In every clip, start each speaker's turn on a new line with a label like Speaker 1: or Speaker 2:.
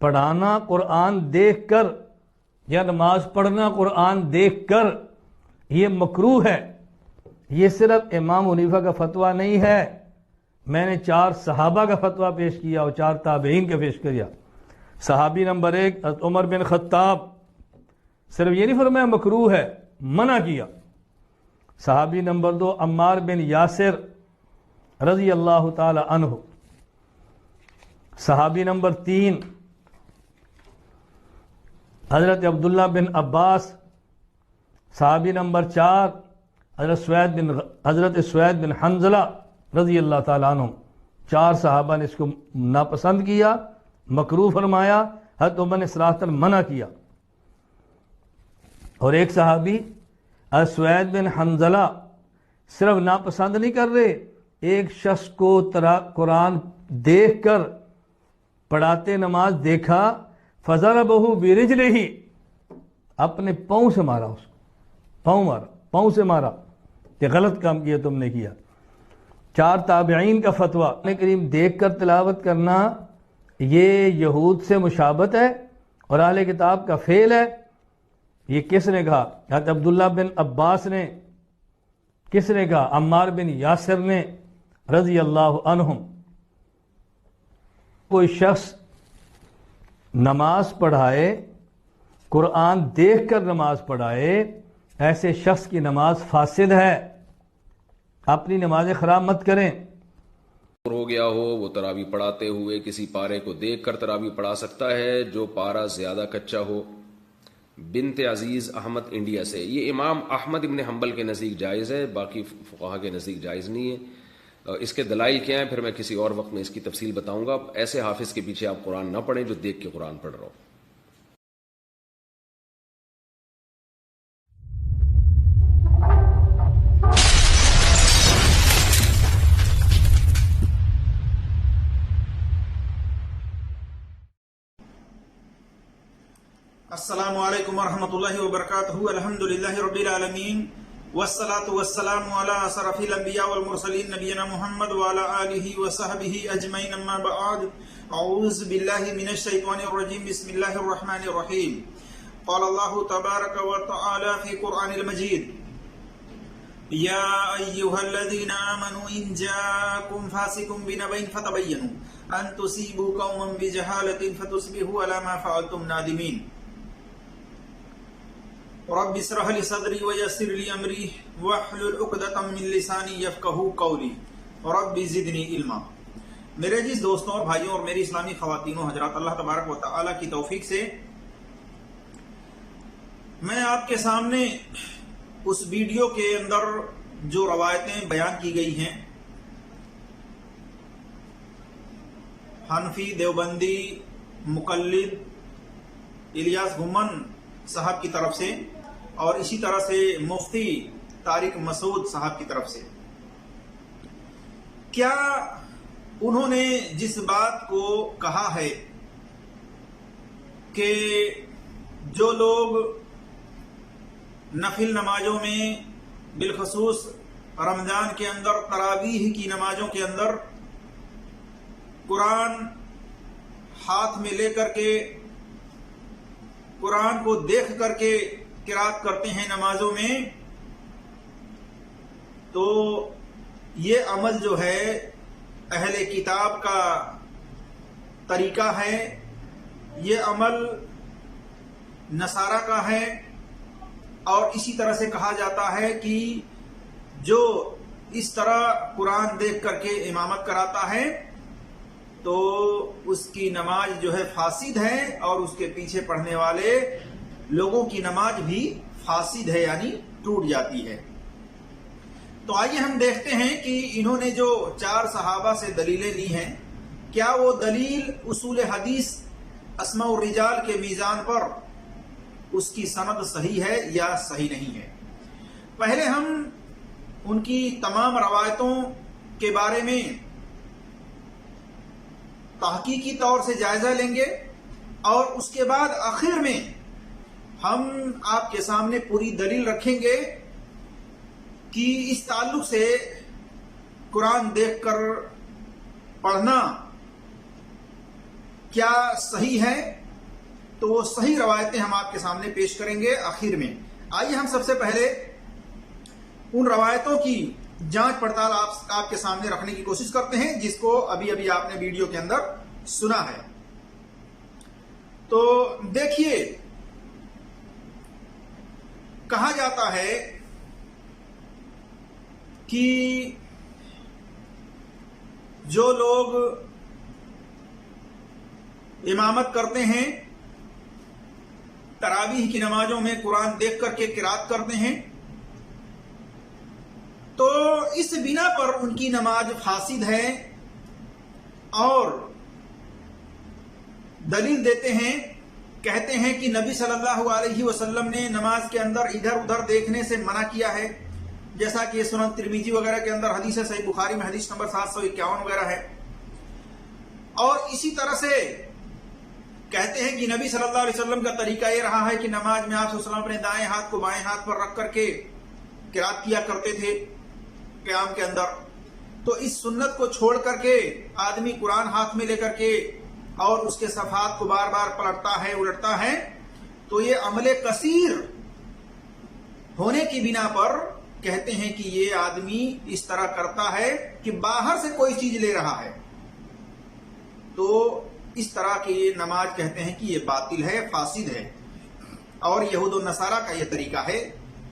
Speaker 1: پڑھانا قرآن دیکھ کر یا نماز پڑھنا قرآن دیکھ کر یہ مکروہ ہے، یہ صرف امام حنیفہ کا فتویٰ نہیں ہے، میں نے 4 صحابہ کا فتویٰ پیش کیا اور 4 تابعین کا پیش کیا۔ صحابی نمبر 1 حضرت عمر بن خطاب، صرف یہ نہیں فرمایا مکروہ ہے، منع کیا۔ صحابی نمبر 2 عمار بن یاسر رضی اللہ تعالی عنہ۔ صحابی نمبر 3 حضرت عبداللہ بن عباس۔ صحابی نمبر 4 حضرت سوید بن حنظلہ رضی اللہ تعالیٰ عنہ۔ 4 صحابہ نے اس کو ناپسند کیا، مکروہ فرمایا، حضرت عمر نے صراحتاً منع کیا۔ اور ایک صحابی سوید بن حنظلہ صرف ناپسند نہیں کر رہے، ایک شخص کو قرآن دیکھ کر پڑھاتے نماز دیکھا، فضربہ برجلہ، اپنے پاؤں سے مارا، اس کو پاؤں سے مارا کہ غلط کام کیا تم نے کیا۔ 4 تابعین کا فتویٰ، قرآن کریم دیکھ کر تلاوت کرنا یہ یہود سے مشابہت ہے اور اہل کتاب کا فعل ہے۔ یہ کس نے کہا؟ حضرت عبداللہ بن عباس نے۔ کس نے کہا؟ عمار بن یاسر نے رضی اللہ عنہم۔ کوئی شخص نماز پڑھائے، قرآن دیکھ کر نماز پڑھائے، ایسے شخص کی نماز فاسد ہے، اپنی نمازیں خراب مت کریں۔
Speaker 2: ہو گیا ہو وہ تراویح پڑھاتے ہوئے کسی پارے کو دیکھ کر تراویح پڑھا سکتا ہے جو پارا زیادہ کچا ہو۔ بنت عزیز احمد انڈیا سے، یہ امام احمد ابن حنبل کے نزدیک جائز ہے، باقی فقہا کے نزدیک جائز نہیں ہے۔ اس کے دلائل کیا ہیں پھر میں کسی اور وقت میں اس کی تفصیل بتاؤں گا۔ ایسے حافظ کے پیچھے آپ قرآن نہ پڑھیں جو دیکھ کے قرآن پڑھ رہا ہو۔
Speaker 3: السلام علیکم ورحمۃ اللہ وبرکاتہ۔ الحمدللہ رب العالمین والصلاة والسلام علی اشرف الانبیاء والمرسلین نبینا محمد وعلی آلہ وصحبہ اجمعین، اما بعد، اعوذ باللہ من الشیطان الرجیم، بسم اللہ الرحمن الرحیم۔ قال اللہ تبارک وتعالی فی قرآن المجید، یا ایہا الذین آمنوا ان جاءکم فاسق بنبأ فتبینوا ان تصیبوا قوما بجہالۃ فتصبحوا علی ما فعلتم نادمین۔ رب اشرح لي صدري ويسر لي امري واحلل عقدة من لساني يفقهوا قولي رب زدني علما۔ میرے عزیز دوستوں اور بھائیوں اور میری اسلامی خواتین و حضرات، اللہ تبارک و تعالی کی توفیق سے میں آپ کے سامنے اس ویڈیو کے اندر جو روایتیں بیان کی گئی ہیں حنفی دیوبندی مقلد الیاس گھمن صاحب کی طرف سے اور اسی طرح سے مفتی طارق مسعود صاحب کی طرف سے، کیا انہوں نے جس بات کو کہا ہے کہ جو لوگ نفل نمازوں میں بالخصوص رمضان کے اندر تراویح کی نمازوں کے اندر قرآن ہاتھ میں لے کر کے قرآن کو دیکھ کر کے قرات کرتے ہیں نمازوں میں، تو یہ عمل جو ہے اہل کتاب کا طریقہ ہے، یہ عمل نصارہ کا ہے، اور اسی طرح سے کہا جاتا ہے کہ جو اس طرح قرآن دیکھ کر کے امامت کراتا ہے تو اس کی نماز جو ہے فاسد ہے، اور اس کے پیچھے پڑھنے والے لوگوں کی نماز بھی فاسد ہے، یعنی ٹوٹ جاتی ہے۔ تو آئیے ہم دیکھتے ہیں کہ انہوں نے جو 4 صحابہ سے دلیلیں لی ہیں، کیا وہ دلیل اصول حدیث اسماء الرجال کے میزان پر اس کی سند صحیح ہے یا صحیح نہیں ہے۔ پہلے ہم ان کی تمام روایتوں کے بارے میں تحقیقی طور سے جائزہ لیں گے، اور اس کے بعد آخر میں ہم آپ کے سامنے پوری دلیل رکھیں گے کہ اس تعلق سے قرآن دیکھ کر پڑھنا کیا صحیح ہے، تو وہ صحیح روایتیں ہم آپ کے سامنے پیش کریں گے آخر میں۔ آئیے ہم سب سے پہلے ان روایتوں کی جانچ پڑتال آپ کے سامنے رکھنے کی کوشش کرتے ہیں جس کو ابھی ابھی آپ نے ویڈیو کے اندر سنا ہے۔ تو دیکھیے، کہا جاتا ہے کہ جو لوگ امامت کرتے ہیں تراویح کی نمازوں میں، قرآن دیکھ کر کے قرات کرتے ہیں، تو اس بنا پر ان کی نماز فاسد ہے، اور دلیل دیتے ہیں، کہتے ہیں کہ نبی صلی اللہ علیہ وسلم نے نماز کے اندر ادھر ادھر دیکھنے سے منع کیا ہے، جیسا کہ سنن ترمذی وغیرہ کے اندر حدیث ہے، صحیح بخاری میں حدیث نمبر 751 وغیرہ ہے۔ اور اسی طرح سے کہتے ہیں کہ نبی صلی اللہ علیہ وسلم کا طریقہ یہ رہا ہے کہ نماز میں آپ صلی اللہ علیہ وسلم اپنے دائیں ہاتھ کو بائیں ہاتھ پر رکھ کر کے قرات کیا کرتے تھے قیام کے اندر۔ تو اس سنت کو چھوڑ کر کے آدمی قرآن ہاتھ میں لے کر کے اور اس کے صفحات کو بار بار پلٹتا ہے، الٹتا ہے، تو یہ عمل کثیر ہونے کی بنا پر کہتے ہیں کہ یہ آدمی اس طرح کرتا ہے کہ باہر سے کوئی چیز لے رہا ہے، تو اس طرح کی یہ نماز کہتے ہیں کہ یہ باطل ہے، فاسد ہے، اور یہود و نصارہ کا یہ طریقہ ہے،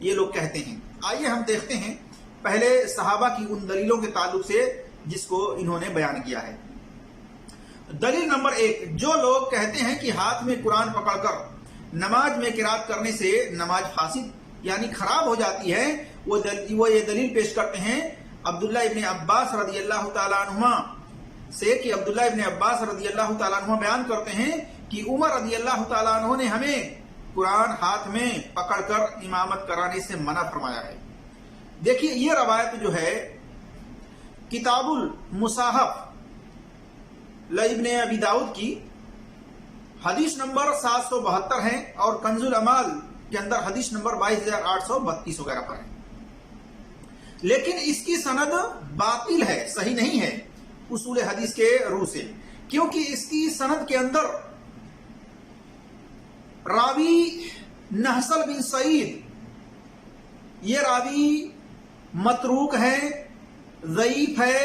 Speaker 3: یہ لوگ کہتے ہیں۔ آئیے ہم دیکھتے ہیں پہلے صحابہ کی ان دلیلوں کے تعلق سے جس کو انہوں نے بیان کیا ہے۔ دلیل نمبر 1، جو لوگ کہتے ہیں کہ ہاتھ میں قرآن پکڑ کر نماز میں قرات کرنے سے نماز فاسد یعنی خراب ہو جاتی ہے، وہ یہ دلیل پیش کرتے ہیں عبداللہ ابن عباس رضی اللہ تعالیٰ عنہما سے، کہ عبداللہ ابن عباس رضی اللہ تعالیٰ عنہ بیان کرتے ہیں کہ عمر رضی اللہ تعالیٰ عنہ نے ہمیں قرآن ہاتھ میں پکڑ کر امامت کرانے سے منع فرمایا ہے۔ دیکھیے، یہ روایت جو ہے کتاب المصاحف لابن ابی داؤد کی حدیث نمبر 772 ہے، اور کنز العمال کے اندر حدیث نمبر 22832 وغیرہ پر ہے، لیکن اس کی سند باطل ہے، صحیح نہیں ہے اصول حدیث کے روح سے، کیونکہ اس کی سند کے اندر راوی نحسل بن سعید، یہ راوی متروک ہے، ضعیف ہے،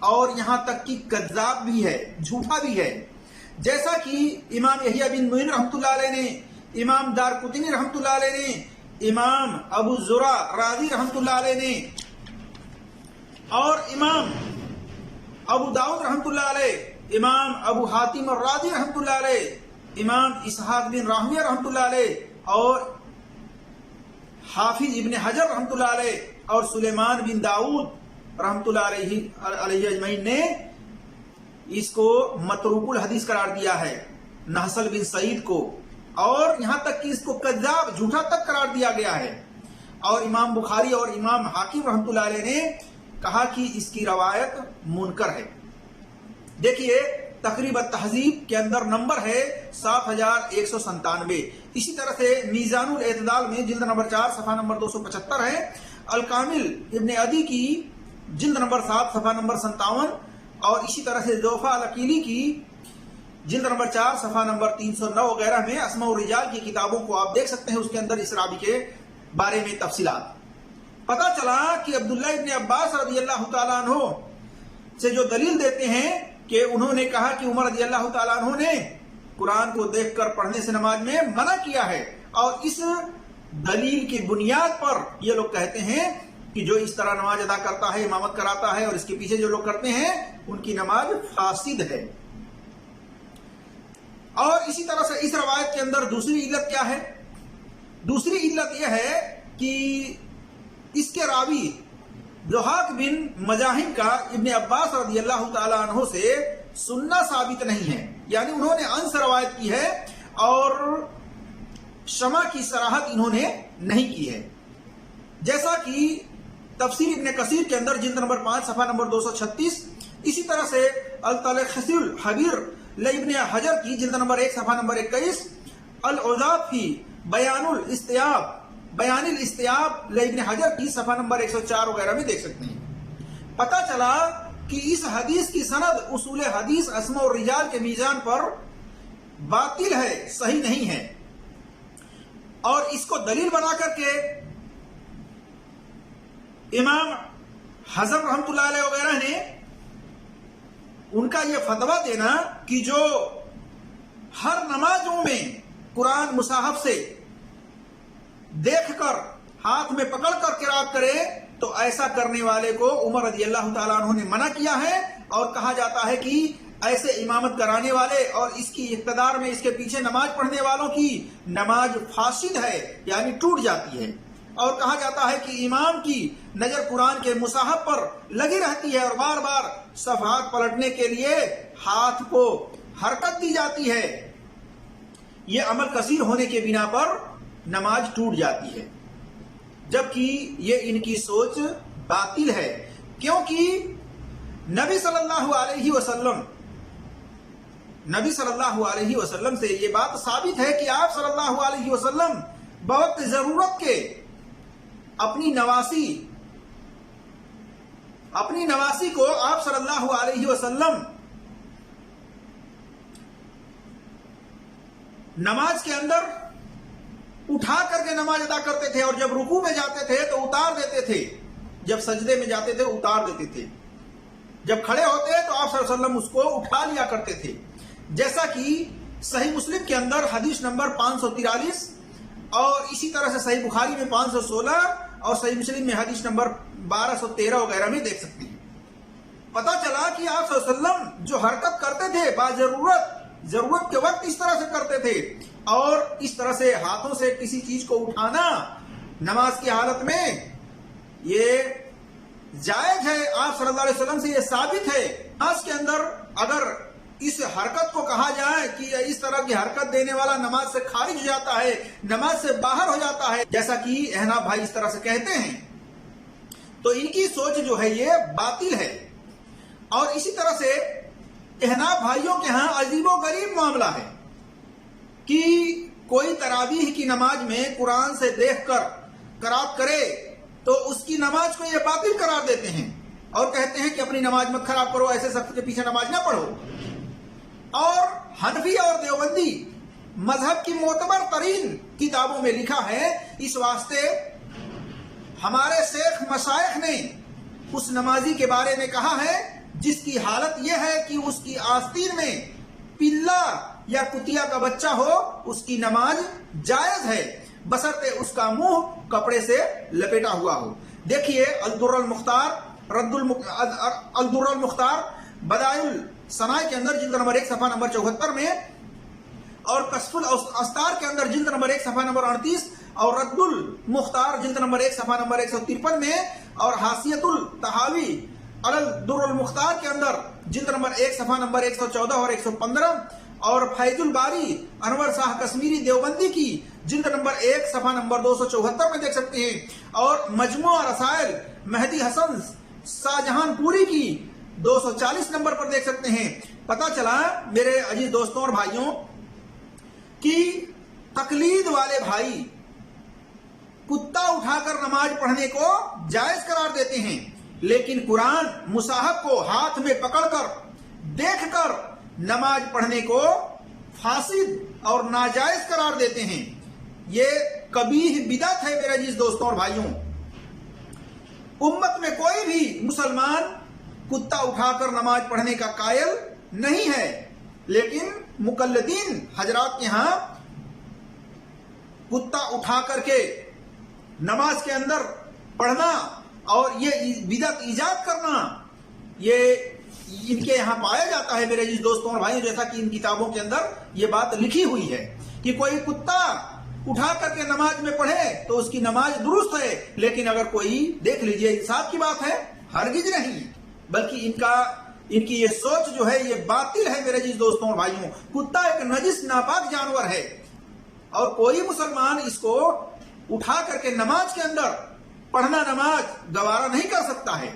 Speaker 3: اور یہاں تک کہ کذاب بھی ہے، جھوٹا بھی ہے، جیسا کہ امام یحییٰ بن معین رحمۃ اللہ علیہ نے، امام دارقطنی رحمۃ اللہ علیہ نے، امام ابو زرع رازی رحمۃ اللہ علیہ نے، اور امام ابو داؤد رحمۃ اللہ علیہ، امام ابو حاتم الرازی رحمۃ اللہ علیہ، امام اسحاق بن راہویہ رحمۃ اللہ علیہ، اور حافظ ابن حجر رحمۃ اللہ علیہ، اور سلیمان بن داؤد رحمۃ اللہ علیہ اجمعین نے اس کو متروک الحدیث قرار دیا ہے، نحسل بن سعید کو، اور یہاں تک کہ اس کو کذاب، جھوٹا تک قرار دیا گیا ہے۔ اور امام بخاری اور امام حاکم رحمۃ اللہ علیہ نے کہا کہ اس کی روایت منکر ہے۔ دیکھیے، تقریب التہذیب کے اندر نمبر ہے 7197۔ اسی طرح سے میزان الاعتدال میں جلد نمبر 4 صفحہ نمبر 275 ہے، الکامل ابن عدی کی جلد نمبر 7 صفحہ نمبر 57، اور اسی طرح سے ضعفاء العقیلی کی جلد نمبر 4 صفحہ نمبر 309 وغیرہ میں اسماء الرجال کی کتابوں کو آپ دیکھ سکتے ہیں، اس کے اندر اس راوی کے بارے میں تفصیلات۔ پتہ چلا کہ عبداللہ ابن عباس رضی اللہ تعالیٰ عنہ سے جو دلیل دیتے ہیں کہ انہوں نے کہا کہ عمر رضی اللہ تعالیٰ عنہ نے قرآن کو دیکھ کر پڑھنے سے نماز میں منع کیا ہے، اور اس دلیل کی بنیاد پر یہ لوگ کہتے ہیں کہ جو اس طرح نماز ادا کرتا ہے، امامت کراتا ہے، اور اس کے پیچھے جو لوگ کرتے ہیں ان کی نماز فاسد ہے۔ اور اسی طرح سے اس روایت کے اندر دوسری علت کیا ہے؟ دوسری علت یہ ہے کہ اس کے راوی ضحاک بن مزاحم کا ابن عباس رضی اللہ تعالیٰ عنہ سے سننا ثابت نہیں ہے، یعنی انہوں نے ان سے روایت کی ہے اور شمع کی صراحت انہوں نے نہیں کی ہے، جیسا کہ تفسیر ابن کثیر کے اندر جلد نمبر 5 صفحہ نمبر 236، اسی طرح سے التلخیص الحبیر لابن حجر کی جلد نمبر 1 صفحہ نمبر 21، العذاب فی بیان الاستیاب لابن حجر کی صفحہ نمبر 104 وغیرہ میں دیکھ سکتے ہیں۔ پتہ چلا کہ اس حدیث کی سند اصول حدیث اسماء الرجال کے میزان پر باطل ہے، صحیح نہیں ہے. اور اس کو دلیل بنا کر کے امام حزم رحمۃ اللہ علیہ وغیرہ نے ان کا یہ فتویٰ دینا کہ جو ہر نمازوں میں قرآن مصحف سے دیکھ کر ہاتھ میں پکڑ کر قرات کرے تو ایسا کرنے والے کو عمر رضی اللہ تعالیٰ عنہ نے منع کیا ہے، اور کہا جاتا ہے کہ ایسے امامت کرانے والے اور اس کی اقتدار میں اس کے پیچھے نماز پڑھنے والوں کی نماز فاسد ہے، یعنی ٹوٹ جاتی ہے. اور کہا جاتا ہے کہ امام کی نظر قرآن کے مصحف پر لگی رہتی ہے اور بار بار صفحات پلٹنے کے لیے ہاتھ کو حرکت دی جاتی ہے. یہ عمل کثیر ہونے کے بنا پر نماز ٹوٹ جاتی ہے، جبکہ یہ ان کی سوچ باطل ہے. کیونکہ نبی صلی اللہ علیہ وسلم سے یہ بات ثابت ہے کہ آپ صلی اللہ علیہ وسلم بوقت ضرورت کے اپنی نواسی کو آپ صلی اللہ علیہ وسلم نماز کے اندر اٹھا کر کے نماز ادا کرتے تھے، اور جب رکوع میں جاتے تھے تو اتار دیتے تھے، جب سجدے میں جاتے تھے اتار دیتے تھے، جب کھڑے ہوتے تو آپ صلی اللہ علیہ وسلم اس کو اٹھا لیا کرتے تھے. جیسا کہ صحیح مسلم کے اندر حدیث نمبر 543 اور اسی طرح سے صحیح بخاری میں 516 اور صحیح مسلم میں حدیث نمبر 1213 وغیرہ میں دیکھ سکتے ہیں. پتا چلا کہ آپ صلی اللہ علیہ وسلم جو حرکت کرتے تھے ضرورت کے وقت اس طرح سے کرتے تھے، اور اس طرح سے ہاتھوں سے کسی چیز کو اٹھانا نماز کی حالت میں یہ جائز ہے. آپ صلی اللہ علیہ وسلم سے یہ ثابت ہے. نماز کے اندر اگر اس حرکت کو کہا جائے کہ اس طرح کی حرکت دینے والا نماز سے خارج ہو جاتا ہے، نماز سے باہر ہو جاتا ہے، جیسا کہ احناف بھائی اس طرح سے کہتے ہیں، تو ان کی سوچ جو ہے یہ باطل ہے. اور اسی طرح سے احناف بھائیوں کے ہاں عجیب و غریب معاملہ ہے کہ کوئی تراویح کی نماز میں قرآن سے دیکھ کر قرات کرے تو اس کی نماز کو یہ باطل قرار دیتے ہیں اور کہتے ہیں کہ اپنی نماز مت خراب کرو، ایسے سب کے پیچھے نماز نہ پڑھو. اور حنفی اور دیوبندی مذہب کی معتبر ترین کتابوں میں لکھا ہے، اس واسطے ہمارے شیخ مشائخ نے اس نمازی کے بارے میں کہا ہے جس کی حالت یہ ہے کہ اس کی آستین میں پلا یا کتیا کا بچہ ہو، اس کی نماز جائز ہے بشرطے اس کا منہ کپڑے سے لپیٹا ہوا ہو. دیکھیے الدر المختار بدائع الصنائع کے اندر جلد نمبر 1 صفحہ نمبر 74 میں، اور کشف الاستار کے اندر جلد نمبر 1 صفحہ نمبر 38، اور رد المختار جلد نمبر 1 صفحہ نمبر 153 میں، اور حاشیۃ الطحاوی علی الدر المختار کے اندر جلد نمبر 1 صفحہ نمبر 114 اور 115، اور فیض الباری انور شاہ کشمیری دیوبندی کی جلد نمبر 1 صفحہ نمبر 274 میں دیکھ سکتے ہیں، اور مجموعہ رسائل مہدی حسن شاہجہان پوری کی 240 نمبر پر دیکھ سکتے ہیں. پتا چلا میرے عزیز دوستوں اور بھائیوں کہ تقلید والے بھائی کتا اٹھا کر نماز پڑھنے کو جائز قرار دیتے ہیں، لیکن قرآن مصحف کو ہاتھ میں پکڑ کر دیکھ کر نماز پڑھنے کو فاسد اور ناجائز قرار دیتے ہیں. یہ قبیح بدعت ہے میرے عزیز دوستوں اور بھائیوں. امت میں کوئی بھی مسلمان کتا اٹھا کر نماز پڑھنے کا قائل نہیں ہے، لیکن مقلدین حضرات کے ہاں کتا اٹھا کر کے نماز کے اندر پڑھنا اور یہ بدعت ایجاد کرنا یہ ان کے یہاں پایا جاتا ہے میرے عزیز دوستوں اور بھائیوں. جیسا کہ ان کتابوں کے اندر یہ بات لکھی ہوئی ہے کہ کوئی کتا اٹھا کر کے نماز میں پڑھے تو اس کی نماز درست ہے، لیکن اگر کوئی دیکھ لیجئے انصاف کی بات ہے، ہرگز نہیں، بلکہ ان کی یہ سوچ جو ہے یہ باطل ہے میرے عزیز دوستوں اور بھائیوں. کتا ایک نجس ناپاک جانور ہے اور کوئی مسلمان اس کو اٹھا کر کے نماز کے اندر پڑھنا نماز گوارا نہیں کر سکتا ہے.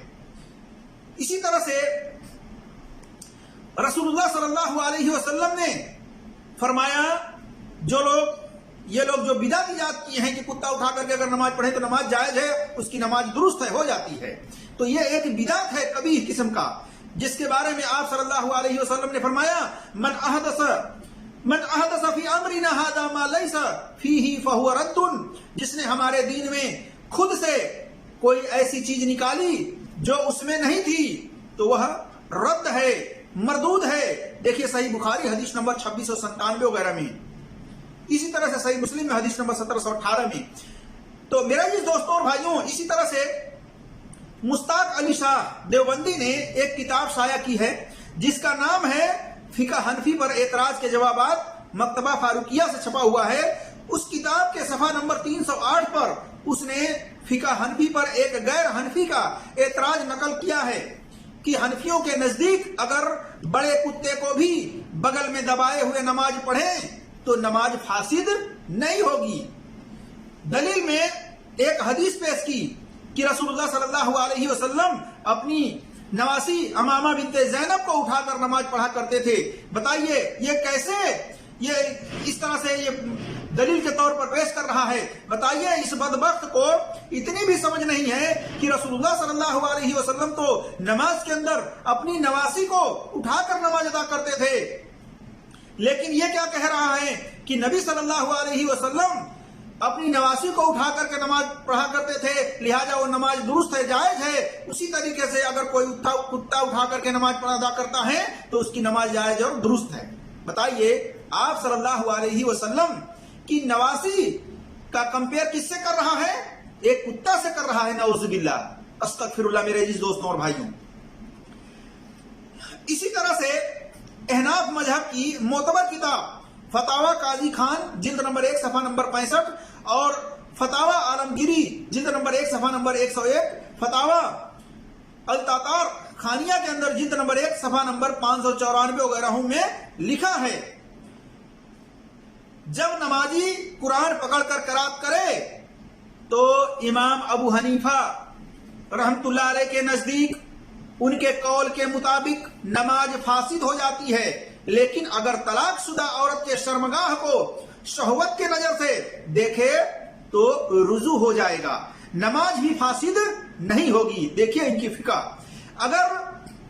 Speaker 3: اسی طرح سے رسول اللہ صلی اللہ علیہ وسلم نے فرمایا یہ لوگ جو بدعت ایجاد کیے ہیں کہ کتا اٹھا کر کے اگر نماز پڑھے تو نماز جائز ہے، اس کی نماز درست ہے، ہو جاتی ہے، تو یہ ایک بدعت ہے قبیح قسم کا، جس کے بارے میں آپ صلی اللہ علیہ وسلم نے فرمایا من احدث من احدث فی امرنا ھذا ما لیس فیہ فہو رد، جس نے ہمارے دین میں خود سے کوئی ایسی چیز نکالی جو اس میں نہیں تھی تو وہ رد ہے، مردود ہے۔ دیکھیے صحیح بخاری حدیث نمبر 2697 وغیرہ میں، اسی طرح سے صحیح مسلم میں حدیث نمبر 1718 میں۔ تو میرا جس دوستوں اور بھائیوں، اسی طرح سے مشتاق علی شاہ دیوبندی نے ایک کتاب شائع کی ہے جس کا نام ہے فقہ حنفی پر اعتراض کے جوابات، مکتبہ فاروقیہ سے چھپا ہوا ہے۔ اس کتاب کے صفحہ نمبر 308 پر اس نے فقہ حنفی پر ایک غیر حنفی کا اعتراض نقل کیا ہے کہ حنفیوں کے نزدیک اگر بڑے کتے کو بھی بغل میں دبائے ہوئے نماز پڑھیں تو نماز فاسد نہیں ہوگی۔ دلیل میں ایک حدیث پیش کی کہ رسول اللہ صلی اللہ علیہ وسلم اپنی نواسی امامہ بنت زینب کو اٹھا کر نماز پڑھا کرتے تھے۔ بتائیے یہ کیسے یہ اس طرح سے یہ دلیل کے طور پر پیش کر رہا ہے؟ بتائیے اس بدبخت کو اتنی بھی سمجھ نہیں ہے کہ رسول اللہ صلی اللہ علیہ وسلم تو نماز کے اندر اپنی نواسی کو اٹھا کر نماز ادا کرتے تھے، لیکن یہ کیا کہہ رہا ہے کہ نبی صلی اللہ علیہ وسلم اپنی نواسی کو اٹھا کر کے نماز پڑھا کرتے تھے، لہٰذا وہ نماز درست ہے، جائز ہے۔ اسی طریقے سے اگر کوئی کتا اٹھا کر کے نماز ادا کرتا ہے تو اس کی نماز جائز اور درست ہے۔ بتائیے آپ صلی اللہ علیہ وسلم کی نواسی کا کمپیئر کس سے کر رہا ہے؟ ایک کتا سے کر رہا ہے، نعوذ باللہ، استغفر اللہ میرے عزیز دوستوں اور بھائیوں۔ اسی طرح سے احناف مذہب کی معتبر کتاب فتاوی قاضی خان جلد نمبر 1 صفحہ نمبر 65 اور فتاوی عالمگیری جلد نمبر 1 صفحہ نمبر 101، فتاوی التاتار خانیہ کے اندر جلد نمبر 1 صفحہ نمبر 594 وغیرہ میں لکھا ہے جب نمازی قرآن پکڑ کر قرات کرے تو امام ابو حنیفہ رحمت اللہ علیہ کے نزدیک ان کے قول کے مطابق نماز فاسد ہو جاتی ہے، لیکن اگر طلاق شدہ عورت کے شرمگاہ کو شہوت کے نظر سے دیکھے تو رجوع ہو جائے گا، نماز بھی فاسد نہیں ہوگی۔ دیکھیے ان کی فقہ، اگر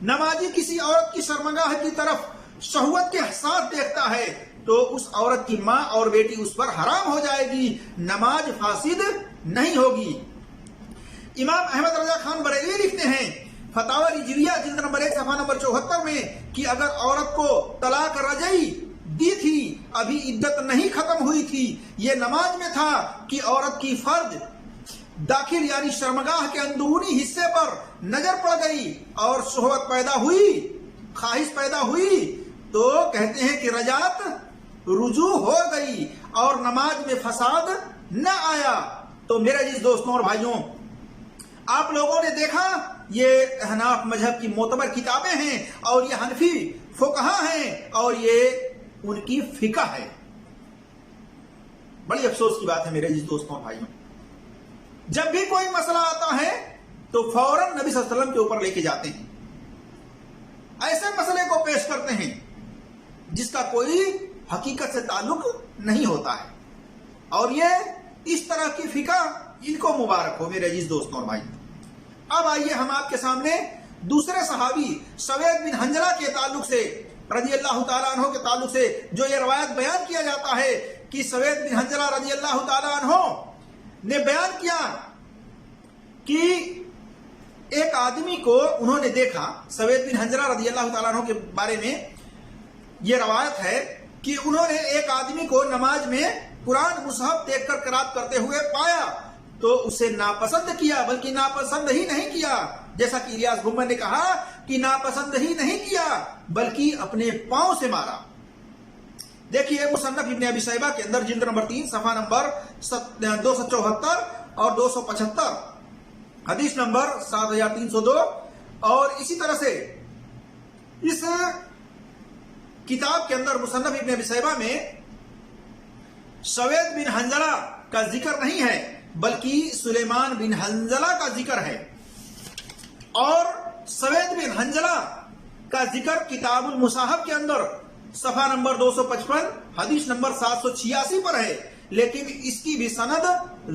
Speaker 3: نمازی کسی عورت کی شرمگاہ کی طرف شہوت کے ساتھ دیکھتا ہے تو اس عورت کی ماں اور بیٹی اس پر حرام ہو جائے گی، نماز فاسد نہیں ہوگی۔ امام احمد رضا خان بریلوی لکھتے ہیں فتاوی رجویہ جلد نمبر 1 صفحہ نمبر 74 میں کہ اگر عورت کو طلاق رجعی دی تھی، ابھی عدت نہیں ختم ہوئی تھی، یہ نماز میں تھا کہ عورت کی فرج داخل یعنی شرمگاہ کے اندرونی حصے پر نظر پڑ گئی اور شہوت پیدا ہوئی، خواہش پیدا ہوئی، تو کہتے ہیں کہ رجعت رجوع ہو گئی اور نماز میں فساد نہ آیا۔ تو میرے عزیز دوستوں اور بھائیوں، آپ لوگوں نے دیکھا یہ احناف مذہب کی معتبر کتابیں ہیں اور یہ حنفی فقہا ہیں اور یہ ان کی فقہ ہے۔ بڑی افسوس کی بات ہے میرے عزیز دوستوں اور بھائیوں، جب بھی کوئی مسئلہ آتا ہے تو فوراً نبی صلی اللہ علیہ وسلم کے اوپر لے کے جاتے ہیں، ایسے مسئلے کو پیش کرتے ہیں جس کا کوئی حقیقت سے تعلق نہیں ہوتا ہے، اور یہ اس طرح کی فقہ ان کو مبارک ہو میرے عزیز دوستوں اور بھائی۔ اب آئیے ہم آپ کے سامنے دوسرے صحابی سوید بن حنظلہ کے تعلق سے رضی اللہ تعالیٰ عنہ کے تعلق سے جو یہ روایت بیان کیا جاتا ہے کہ سوید بن حنظلہ رضی اللہ تعالیٰ عنہ نے بیان کیا کہ ایک آدمی کو انہوں نے دیکھا، سوید بن حنظلہ رضی اللہ تعالیٰ عنہ کے بارے میں یہ روایت ہے کہ انہوں نے ایک آدمی کو نماز میں قرآن مصحف دیکھ کر قرات کرتے ہوئے پایا تو اسے ناپسند کیا، بلکہ ناپسند ہی نہیں کیا، جیسا کہ الیاس گھمر نے کہا کہ ناپسند ہی نہیں کیا بلکہ اپنے پاؤں سے مارا۔ دیکھیے مصنف ابن ابی شیبہ کے اندر جلد نمبر 3 صفحہ نمبر 274 اور 275، حدیث نمبر 7302، اور اسی طرح سے اس کتاب کے اندر مصنف ابن ابی شیبہ میں سوید بن حنظلہ کا ذکر نہیں ہے بلکہ سلیمان بن حنظلہ کا ذکر ہے، اور سوید بن حنظلہ کا ذکر کتاب المصاحف کے اندر صفحہ نمبر 255 حدیث نمبر 786 پر ہے، لیکن اس کی بھی سند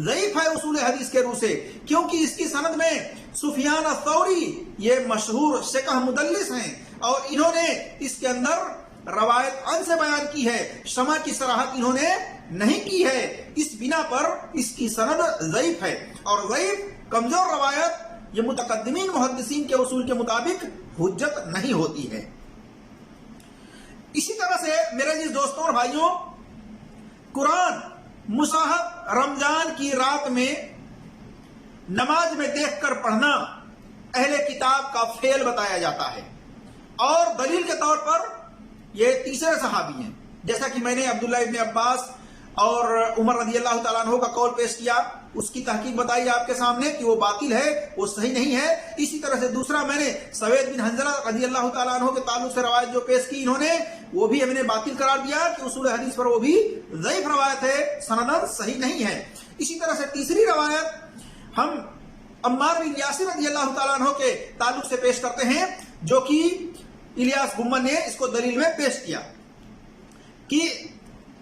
Speaker 3: ضعیف ہے اصول حدیث کے روح سے، کیونکہ اس کی سند میں سفیان الثوری یہ مشہور ثقہ مدلس ہیں اور انہوں نے اس کے اندر روایت ان سے بیان کی ہے، شمع کی صراحت انہوں نے نہیں کی ہے، اس بنا پر اس کی سند ضعیف ہے، اور ضعیف کمزور روایت یہ متقدمین محدثین کے اصول کے مطابق حجت نہیں ہوتی ہے۔ اسی طرح سے میرے عزیز دوستوں اور بھائیوں، قرآن مصحف رمضان کی رات میں نماز میں دیکھ کر پڑھنا اہل کتاب کا فعل بتایا جاتا ہے، اور دلیل کے طور پر یہ تیسرے صحابی ہیں، جیسا کہ میں نے عبداللہ ابن عباس اور عمر رضی اللہ تعالیٰ عنہ کا قول پیش کیا، اس کی تحقیق بتائی آپ کے سامنے کہ وہ باطل ہے، وہ صحیح نہیں ہے۔ اسی طرح سے دوسرا میں نے سوید بن حنظلہ رضی اللہ تعالیٰ عنہ کے تعلق سے روایت جو پیش کی انہوں نے، وہ بھی ہم نے باطل قرار دیا کہ اصول حدیث پر وہ بھی ضعیف روایت ہے، سندن صحیح نہیں ہے۔ اسی طرح سے تیسری روایت ہم عمار بن یاسر رضی اللہ تعالیٰ عنہ کے تعلق سے پیش کرتے ہیں، جو کہ الیاس گمن نے اس کو دلیل میں پیش کیا کہ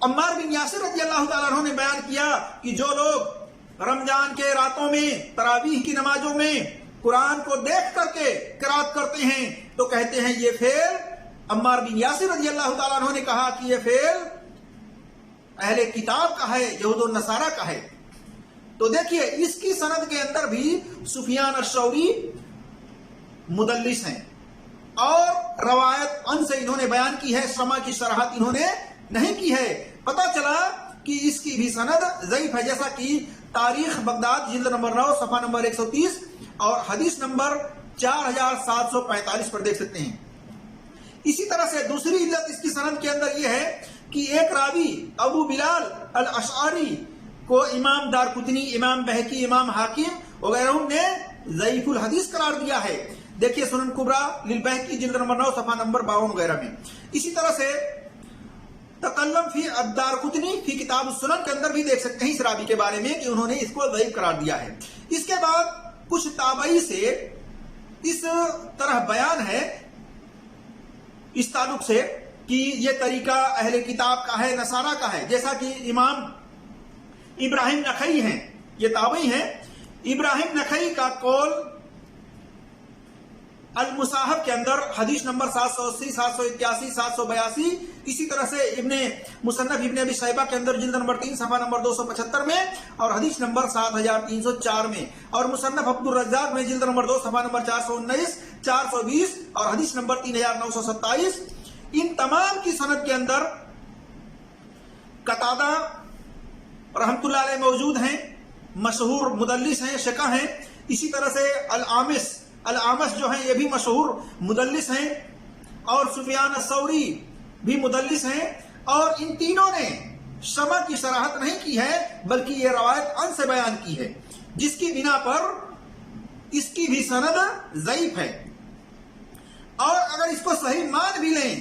Speaker 3: عمار بن یاسر رضی اللہ تعالیٰ عنہ نے بیان کیا کہ جو لوگ رمضان کے راتوں میں تراویح کی نمازوں میں قرآن کو دیکھ کر کے قرات کرتے ہیں تو کہتے ہیں یہ فعل، عمار بن یاسر رضی اللہ تعالیٰ عنہ نے کہا کہ یہ فعل اہل کتاب کا ہے، یہود و نصارہ کا ہے۔ تو دیکھیے اس کی سند کے اندر بھی سفیان الثوری مدلس ہیں، اور روایت ان سے انہوں نے بیان کی ہے، سما کی صراحت انہوں نے نہیں کی ہے۔ پتہ چلا کہ اس کی بھی سند ضعیف ہے، جیسا کہ تاریخ بغداد جلد نمبر 9 صفحہ نمبر 130 اور حدیث نمبر 4745 پر دیکھ سکتے ہیں۔ اسی طرح سے دوسری علت اس کی سند کے اندر یہ ہے کہ ایک راوی ابو بلال الاشعری کو امام دارقطنی، امام بہقی، امام حاکم وغیرہ نے ضعیف الحدیث قرار دیا ہے۔ دیکھیے سنن کبریٰ للبہقی جلد نمبر 9 صفحہ نمبر 52 وغیرہ میں۔ اسی طرح سے تکلم فی الدارقطنی فی کتاب السنن کے اندر بھی دیکھ سکتے ہیں اس راوی کے بارے میں کہ انہوں نے اس کو ضعیف قرار دیا ہے۔ اس کے بعد کچھ تابعی سے اس طرح بیان ہے اس تعلق سے کہ یہ طریقہ اہل کتاب کا ہے، نصارہ کا ہے، جیسا کہ امام ابراہیم نخعی ہیں، یہ تابعی ہیں۔ ابراہیم نخعی کا قول المصاحف کے اندر حدیث نمبر 780، 781، 782، اسی طرح سے ابن مصنف ابن ابی شیبہ کے اندر جلد نمبر 3 صفحہ نمبر 275 میں، اور حدیث نمبر 7304 میں، اور مصنف عبد الرزاق میں جلد نمبر 2 صفحہ نمبر 419، 420 اور حدیث نمبر 3927۔ ان تمام کی سند کے اندر قتادہ رحمت اللہ علیہ موجود ہیں، مشہور مدلس ہیں، شقہ ہیں۔ اسی طرح سے العامش جو ہیں یہ بھی مشہور مدلس ہیں، اور سفیان الثوری بھی مدلس ہیں، اور ان تینوں نے سما کی صراحت نہیں کی ہے بلکہ یہ روایت ان سے بیان کی ہے، جس کی بنا پر اس کی بھی سند ضعیف ہے۔ اور اگر اس کو صحیح مان بھی لیں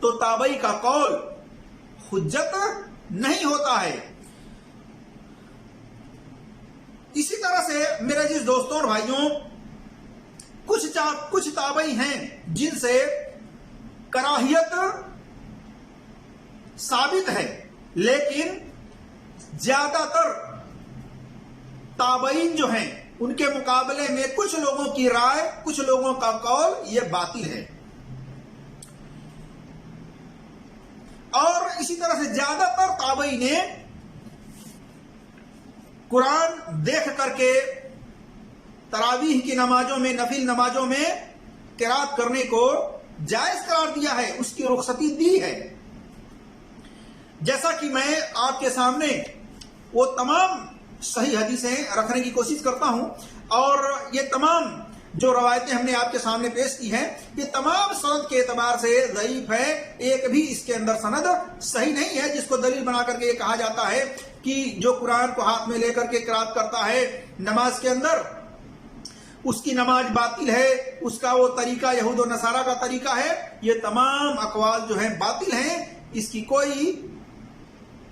Speaker 3: تو تابعی کا قول حجت نہیں ہوتا ہے۔ اسی طرح سے میرے عزیز دوستوں اور بھائیوں، کچھ تابعی ہیں جن سے کراہیت ثابت ہے، لیکن زیادہ تر تابعین جو ہیں ان کے مقابلے میں کچھ لوگوں کی رائے، کچھ لوگوں کا قول یہ باطل ہے۔ اور اسی طرح سے زیادہ تر تابعی نے قرآن دیکھ کر کے تراویح کی نمازوں میں، نفل نمازوں میں قرات کرنے کو جائز قرار دیا ہے، اس کی رخصتی دی ہے۔ جیسا کہ میں آپ کے سامنے وہ تمام صحیح حدیثیں رکھنے کی کوشش کرتا ہوں، اور یہ تمام جو روایتیں ہم نے آپ کے سامنے پیش کی ہیں یہ تمام سند کے اعتبار سے ضعیف ہے، ایک بھی اس کے اندر سند صحیح نہیں ہے جس کو دلیل بنا کر کے یہ کہا جاتا ہے کہ جو قرآن کو ہاتھ میں لے کر کے قرات کرتا ہے نماز کے اندر اس کی نماز باطل ہے، اس کا وہ طریقہ یہود و نصارہ کا طریقہ ہے۔ یہ تمام اقوال جو ہیں باطل ہیں، اس کی کوئی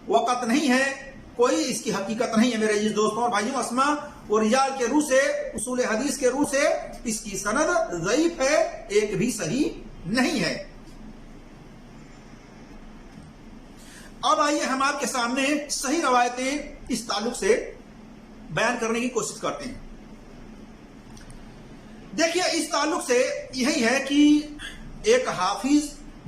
Speaker 3: وقت نہیں ہے، کوئی اس کی حقیقت نہیں ہے۔ میرے عزیز دوستوں اور بھائیوں، اسماء اور رجال کے روح سے، اصول حدیث کے روح سے اس کی سند ضعیف ہے، ایک بھی صحیح نہیں ہے۔ اب آئیے ہم آپ کے سامنے صحیح روایتیں اس تعلق سے بیان کرنے کی کوشش کرتے ہیں۔ دیکھیے اس تعلق سے یہی ہے کہ ایک حافظ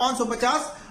Speaker 3: 550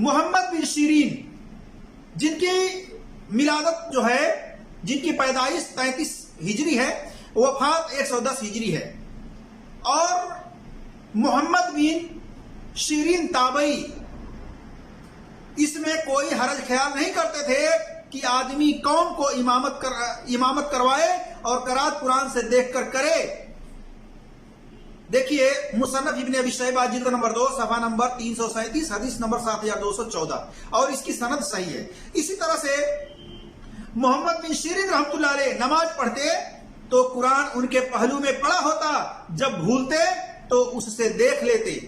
Speaker 3: محمد بن شیرین جن کی ملادت جو ہے، جن کی پیدائش 33 ہجری ہے، وفات 110 ہجری ہے، اور محمد بن شیرین تابعی اس میں کوئی حرج خیال نہیں کرتے تھے کہ آدمی قوم کو امامت کروائے اور قرات قرآن سے دیکھ کر کرے۔ دیکھیے مصنف ابن ابی شیبہ جلد نمبر 2 صفحہ نمبر 337 حدیث نمبر 7214 اور اس کی سند صحیح ہے۔ اسی طرح سے محمد بن شیرین رحمۃ اللہ علیہ نماز پڑھتے تو قرآن ان کے پہلو میں پڑا ہوتا، جب بھولتے تو اس سے دیکھ لیتے۔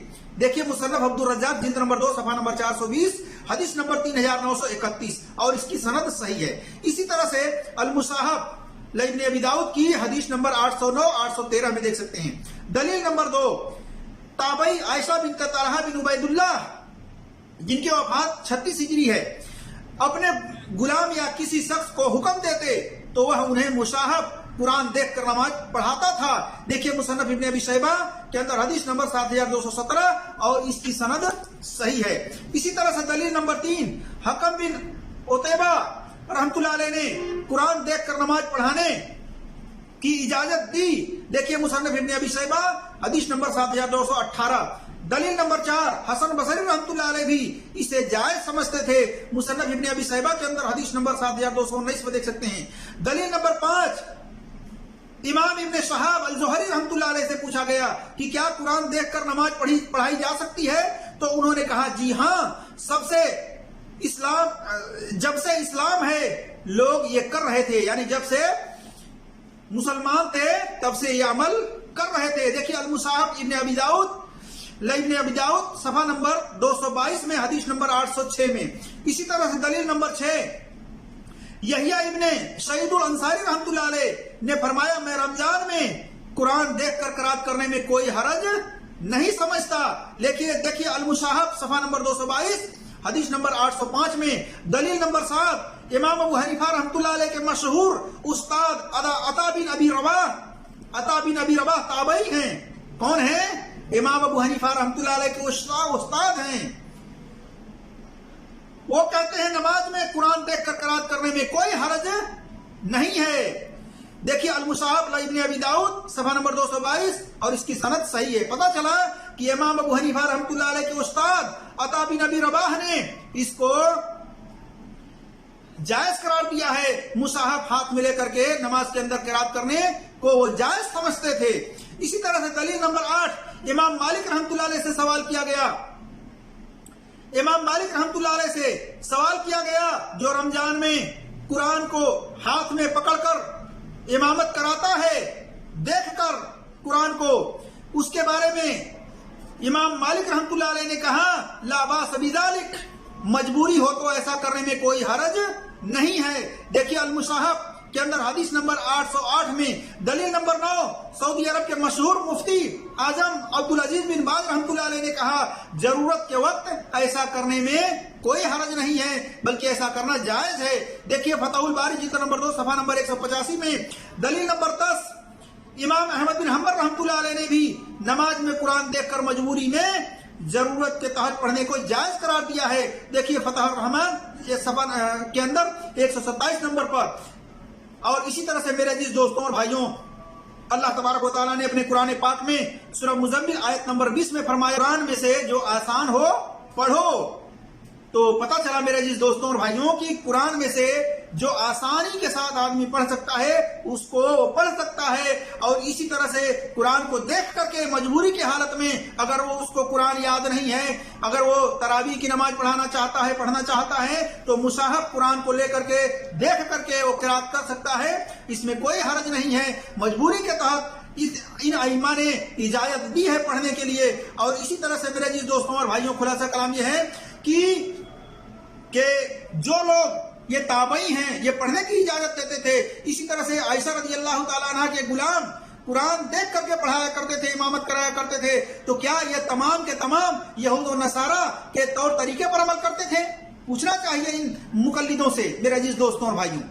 Speaker 3: دیکھیے مصنف عبد الرزاق جلد نمبر 2 صفحہ نمبر 420 حدیث نمبر 3931 اور اس کی سند صحیح ہے۔ اسی طرح سے المصاحف ابن ابی داؤد کی حدیث نمبر 809 813 میں دیکھ سکتے ہیں۔ دلیل نمبر 2 تابعی عائشہ بنت طلحہ بن عبید اللہ جن کی وفات 36 ہجری ہے، اپنے غلام یا کسی شخص کو حکم دیتے تو وہ انہیں مصاحف قرآن دیکھ کر نماز پڑھاتا تھا۔ دیکھیے مصنف ابن ابی شیبہ کے اندر حدیث نمبر 7217 اور اس کی سند صحیح ہے۔ اسی طرح سے دلیل نمبر 3 حکم بن عتیبہ رحمۃ اللہ علیہ نے قرآن دیکھ کر نماز پڑھانے کی اجازت دی۔ دیکھیے مصنف ابن ابی شیبہ حدیث نمبر 7218۔ دلیل نمبر 4 حسن بصری رحمۃ اللہ علیہ بھی اسے جائز سمجھتے تھے، مصنف ابن ابی شیبہ کے اندر حدیث نمبر 7219 میں دیکھ سکتے ہیں۔ دلیل نمبر 5 امام ابن شہاب الزہری رحمۃ اللہ علیہ سے پوچھا گیا کہ کیا قرآن دیکھ کر نماز پڑھائی جا سکتی ہے، تو انہوں نے کہا جی ہاں، جب سے اسلام ہے لوگ یہ کر رہے تھے، یعنی جب سے مسلمان تھے تب سے یہ عمل کر رہے تھے۔ دیکھیے المصاحف ابن ابی داؤد صفحہ نمبر 222 میں حدیث نمبر 806 میں۔ اسی طرح سے دلیل نمبر 6 یحییٰ ابن سعید الانصاری رحمۃ اللہ علیہ نے فرمایا میں رمضان میں قرآن دیکھ کر قرات کرنے میں کوئی حرج نہیں سمجھتا۔ لیکن دیکھیے المصاحف صفحہ نمبر 222 حدیث نمبر 805 میں۔ دلیل نمبر 7 امام ابو حنیفہ رحمۃ اللہ علیہ کے مشہور استاد عطا بن ابی رباح تابعی ہیں۔ کون ہیں؟ امام ابو حنیفہ رحمۃ اللہ علیہ کے استاد ہیں۔ وہ کہتے ہیں نماز میں قرآن دیکھ کر قرات کرنے میں کوئی حرج نہیں ہے۔ دیکھیے المصاحف ابن ابی داؤد صفحہ نمبر 222 اور اس کی سند صحیح ہے۔ پتہ چلا کہ امام ابو حنیفہ رحمۃ اللہ علیہ کے استاد عطا بن ابی رباح نے اس کو جائز قرار دیا ہے۔ مصحف ہاتھ میں لے کر کے نماز کے اندر قرات کرنے کو وہ جائز سمجھتے تھے۔ اسی طرح سے دلیل نمبر 8 امام مالک رحمۃ اللہ علیہ سے سوال کیا گیا۔ امام مالک رحمۃ اللہ علیہ سے سوال کیا گیا جو رمضان میں قرآن کو ہاتھ میں پکڑ کر امامت کراتا ہے دیکھ کر قرآن کو، اس کے بارے میں امام مالک رحمۃ اللہ علیہ نے کہا لا باس بذالک، مجبوری ہو تو ایسا کرنے میں کوئی حرج نہیں ہے۔ دیکھیے المصحف کے اندر حدیث نمبر 808 میں۔ دلیل نمبر 9 سعودی عرب کے مشہور مفتی اعظم عبدالعزیز بن باز رحمۃ اللہ علیہ نے کہا ضرورت کے وقت ایسا کرنے میں کوئی حرج نہیں ہے بلکہ ایسا کرنا جائز ہے۔ دیکھیے فتح الباری جلد نمبر 2 صفحہ نمبر 185 میں۔ دلیل نمبر 10 امام احمد بن حنبل رحمۃ اللہ علیہ نے بھی نماز میں قرآن دیکھ کر مجبوری میں ضرورت کے تحت پڑھنے کو جائز قرار دیا ہے۔ دیکھیے فتح الرحمان صفحہ کے اندر 127 نمبر پر۔ اور اسی طرح سے میرے عزیز دوستوں اور بھائیوں، اللہ تبارک و تعالیٰ نے اپنے قرآن پاک میں سورہ مزمل آیت نمبر 20 میں فرمایا قرآن میں سے جو آسان ہو پڑھو۔ تو پتہ چلا میرے عزیز دوستوں اور بھائیوں کی قرآن میں سے جو آسانی کے ساتھ آدمی پڑھ سکتا ہے اس کو پڑھ سکتا ہے، اور اسی طرح سے قرآن کو دیکھ کر کے مجبوری کی حالت میں اگر وہ اس کو قرآن یاد نہیں ہے، اگر وہ تراویح کی نماز پڑھنا چاہتا ہے تو مصحف قرآن کو لے کر کے دیکھ کر کے وہ قرات کر سکتا ہے، اس میں کوئی حرج نہیں ہے۔ مجبوری کے تحت ان ائمہ نے اجازت دی ہے پڑھنے کے لیے۔ اور اسی طرح سے میرے عزیز دوستوں اور بھائیوں خلاصہ کلام یہ ہے کہ جو لوگ یہ تابعی ہیں یہ پڑھنے کی اجازت دیتے تھے۔ اسی طرح سے عائشہ رضی اللہ تعالیٰ عنہ کے غلام قرآن دیکھ کر کے پڑھایا کرتے تھے، امامت کرایا کرتے تھے، تو کیا یہ تمام کے تمام یہود و نصارہ کے طور طریقے پر عمل کرتے تھے؟ پوچھنا چاہیے ان مقلدوں سے میرے عزیز دوستوں اور بھائیوں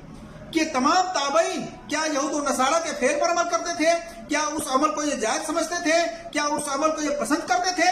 Speaker 3: کہ تمام تابعین کیا یہود و نصارہ کے فعل پر عمل کرتے تھے؟ کیا اس عمل کو یہ جائز سمجھتے تھے؟ کیا اس عمل کو یہ پسند کرتے تھے؟